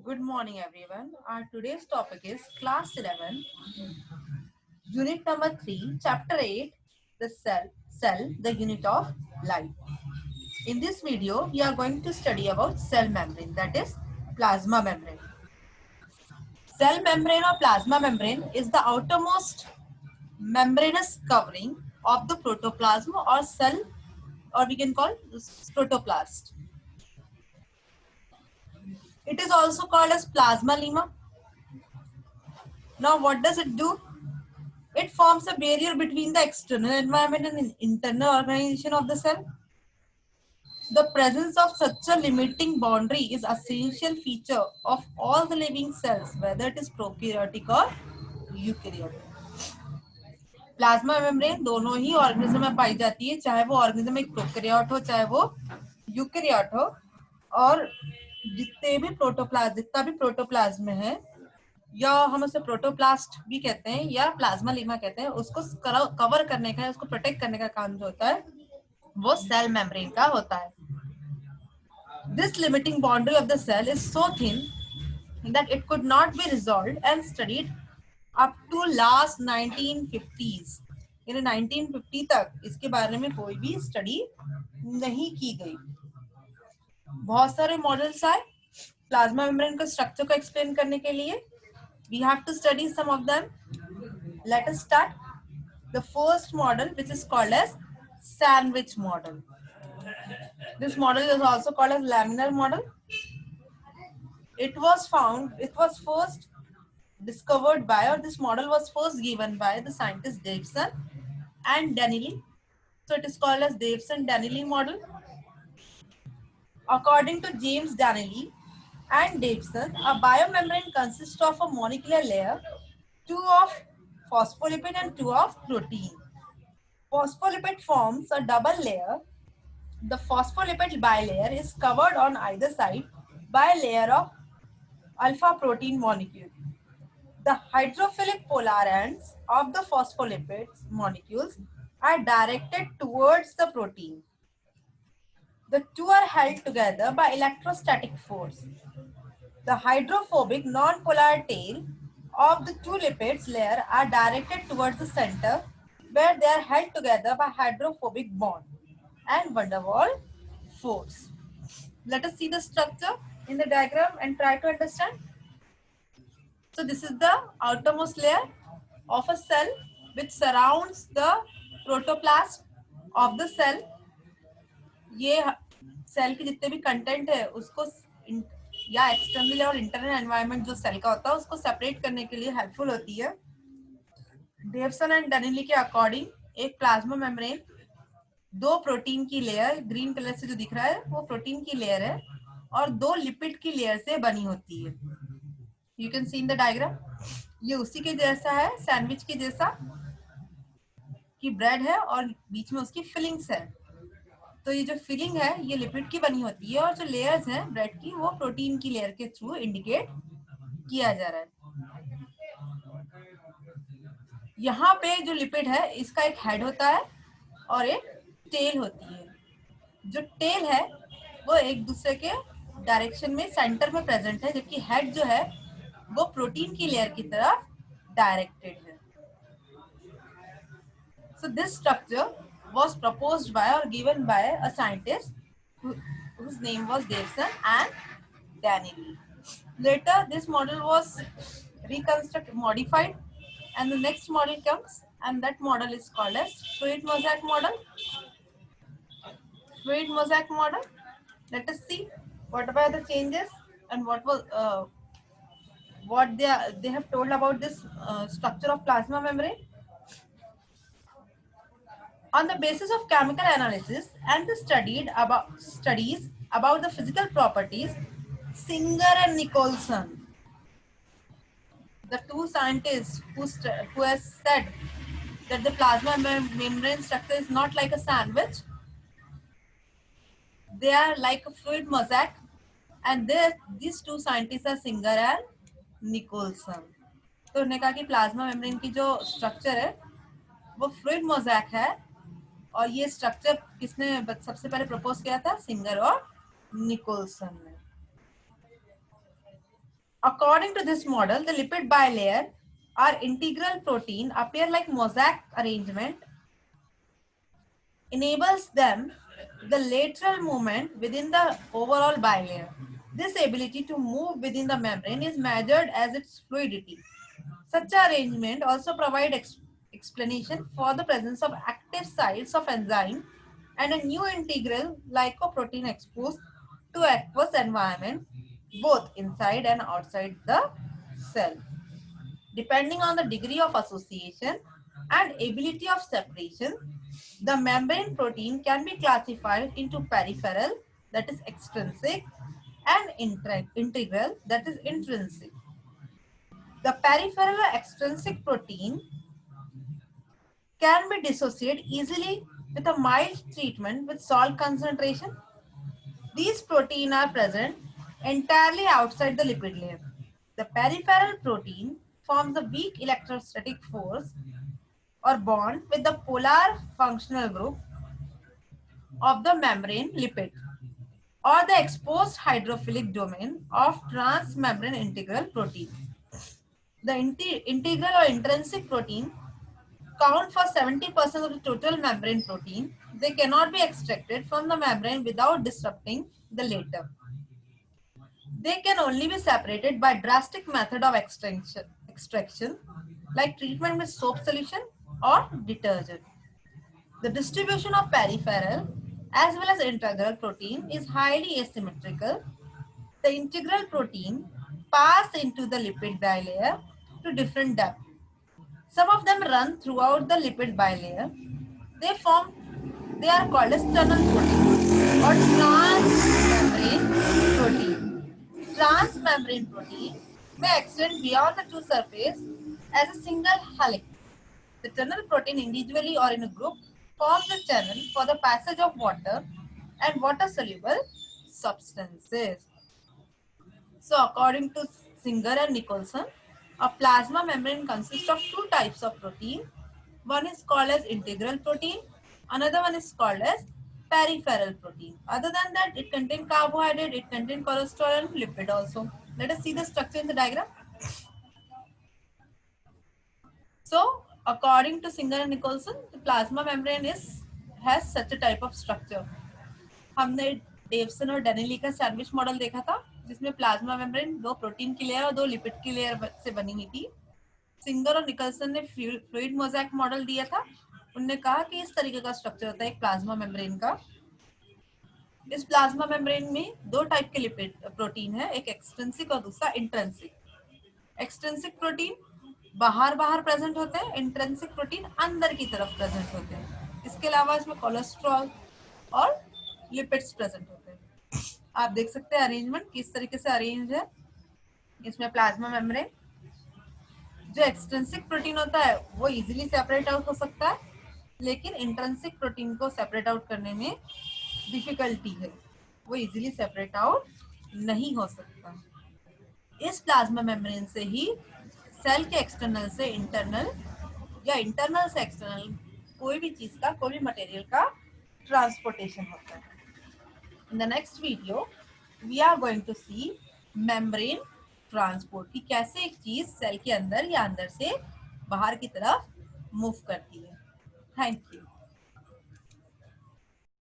Good morning, everyone. Our today's topic is Class 11, Unit number 3, Chapter 8, the cell, the unit of life. In this video, we are going to study about cell membrane, that is plasma membrane. Cell membrane or plasma membrane is the outermost membranous covering of the protoplasm or cell, or we can call this protoplast. It is also called as plasma lemma. Now, what does it do? It forms a barrier between the external environment and internal organization of the cell. The presence of such a limiting boundary is essential feature of all the living cells, whether it is prokaryotic or eukaryotic. Plasma membrane दोनों ही organism में पाई जाती है, चाहे वो organism एक prokaryote हो चाहे वो यूकेरियोट हो. और जितना भी प्रोटोप्लाज्म है या हम उसे प्रोटोप्लास्ट भी कहते हैं या प्लाज्मा लीमा कहते हैं, उसको कवर करने का, उसको प्रोटेक्ट करने का काम जो होता है वो सेल मेम्ब्रेन का होता है. This limiting boundary of the cell is so thin that it could not be resolved and studied up to last 1950s. यानी 1950 तक इसके बारे में कोई भी स्टडी नहीं की गई. बहुत सारे मॉडल्स आए प्लाज्मा मेम्ब्रेन का स्ट्रक्चर को एक्सप्लेन करने के लिए. We have to study some of them. Let us start. The first model, which is called as sandwich model. This model is also called as laminar model. It was first discovered by, or this model was first given by the scientists Davison and Danelli. So it is called as Davison-Danelli model. According to James Danelli and Davison, a biomembrane consists of a molecular layer, two of phospholipid and two of protein. Phospholipid forms a double layer. The phospholipid bilayer is covered on either side by a layer of alpha protein molecule. The hydrophilic polar ends of the phospholipid molecules are directed towards the protein. The two are held together by electrostatic force. The hydrophobic non-polar tail of the two lipids layer are directed towards the center, where they are held together by hydrophobic bond and van der Waals force. Let us see the structure in the diagram and try to understand. So this is the outermost layer of a cell which surrounds the protoplasm of the cell. ये cell के जितने भी content है उसको या external और internal environment जो cell का होता है उसको सेपरेट करने के लिए हेल्पफुल होती है. डेवसन एंड डनेली के अकॉर्डिंग एक प्लाज्मा मेम्ब्रेन दो प्रोटीन की लेयर, ग्रीन कलर से जो दिख रहा है वो प्रोटीन की लेयर है और दो लिपिड की लेयर से बनी होती है. You can see in the diagram. ये उसी के जैसा है, सैंडविच के जैसा कि ब्रेड है और बीच में उसकी फिलिंग्स है. तो ये जो फिलिंग है ये लिपिड की बनी होती है और जो लेयर्स हैं ब्रेड की वो प्रोटीन की लेयर के थ्रू इंडिकेट किया जा रहा है. यहाँ पे जो लिपिड है इसका एक हेड होता है और एक टेल होती है. जो टेल है वो एक दूसरे के डायरेक्शन में सेंटर में प्रेजेंट है, जबकि हेड जो है वो प्रोटीन की लेयर की तरफ डायरेक्टेड है. So this structure was proposed by or given by a scientist whose name was Davison and Danelli. Later, this model was modified, and the next model comes, and that model is called as fluid mosaic model. Fluid mosaic model. Let us see what were the changes and what they have told about this structure of plasma membrane. On the basis of chemical analysis and the studies about the physical properties, Singer and Nicholson, the two scientists who has said that the plasma membrane structure is not like a sandwich, they are like a fluid mosaic, and these two scientists are Singer and Nicholson. तो उन्होंने कहा कि plasma membrane की जो structure है वो fluid mosaic है और ये स्ट्रक्चर किसने सबसे पहले प्रपोज किया था? सिंगर और निकोलसन ने. According to this model, the lipid bilayer or integral protein appear like mosaic arrangement, enables them the lateral movement within the overall bilayer. This ability to move within the membrane is measured as its fluidity. Such arrangement also provide explanation for the presence of active sites of enzyme and a new integral glycoprotein exposed to aqueous environment both inside and outside the cell. Depending on the degree of association and ability of separation, the membrane protein can be classified into peripheral, that is extrinsic, and integral, that is intrinsic. The peripheral extrinsic protein can be dissociated easily with a mild treatment with salt concentration. These proteins are present entirely outside the lipid layer. The peripheral protein forms a weak electrostatic force or bond with the polar functional group of the membrane lipid or the exposed hydrophilic domain of transmembrane integral protein. The integral or intrinsic protein count for 70% of the total membrane protein. They cannot be extracted from the membrane without disrupting the later. They can only be separated by drastic method of extraction like treatment with soap solution or detergent. The distribution of peripheral as well as integral protein is highly asymmetrical. The integral protein pass into the lipid bilayer to different depth. Some of them run throughout the lipid bilayer. They are called as tunnel protein or transmembrane protein. Transmembrane protein may extend beyond the two surfaces as a single helix. The tunnel protein individually or in a group forms a channel for the passage of water and water-soluble substances. So according to Singer and Nicholson, a plasma membrane consists of two types of protein. One is called as integral protein, another one is called as peripheral protein. Other than that, it contains carbohydrate, it contains cholesterol and lipid also. Let us see the structure in the diagram. So according to Singer and Nicholson, the plasma membrane has such a type of structure. हमने Dawson और डेनेली का sandwich model देखा था जिसमें plasma membrane दो protein की layer और दो लिपिड की लेयर से बनी हुई थी. सिंगर और निकलसन ने फ्लूइड मोज़ेक मॉडल दिया था. उन्होंने कहा कि इस तरीके का स्ट्रक्चर होता है एक प्लाज्मा मेम्ब्रेन का. इस प्लाज्मा मेम्ब्रेन में दो टाइप के लिपिड प्रोटीन है, एक एक्सट्रिंसिक और दूसरा इंट्रिंसिक. एक्सट्रिंसिक प्रोटीन बाहर बाहर प्रेजेंट होते हैं, इंट्रिंसिक प्रोटीन अंदर की तरफ प्रेजेंट होते हैं. इसके अलावा इसमें कोलेस्ट्रॉल और लिपिड्स प्रेजेंट होते हैं. आप देख सकते हैं अरेंजमेंट किस तरीके से अरेंज है. इसमें प्लाज्मा मेम्ब्रेन जो एक्सट्रिंसिक प्रोटीन होता है वो इजीली सेपरेट आउट हो सकता है, लेकिन इंट्रिंसिक प्रोटीन को सेपरेट आउट करने में डिफिकल्टी है, वो इजीली सेपरेट आउट नहीं हो सकता. इस प्लाज्मा मेम्ब्रेन से ही सेल के एक्सटर्नल से इंटरनल या इंटरनल से एक्सटर्नल कोई भी चीज का, कोई भी मटेरियल का ट्रांसपोर्टेशन होता है. In the next video, we are going to see membrane transport कि कैसे एक चीज सेल के अंदर या अंदर से बाहर की तरफ मूव करती है. Thank you.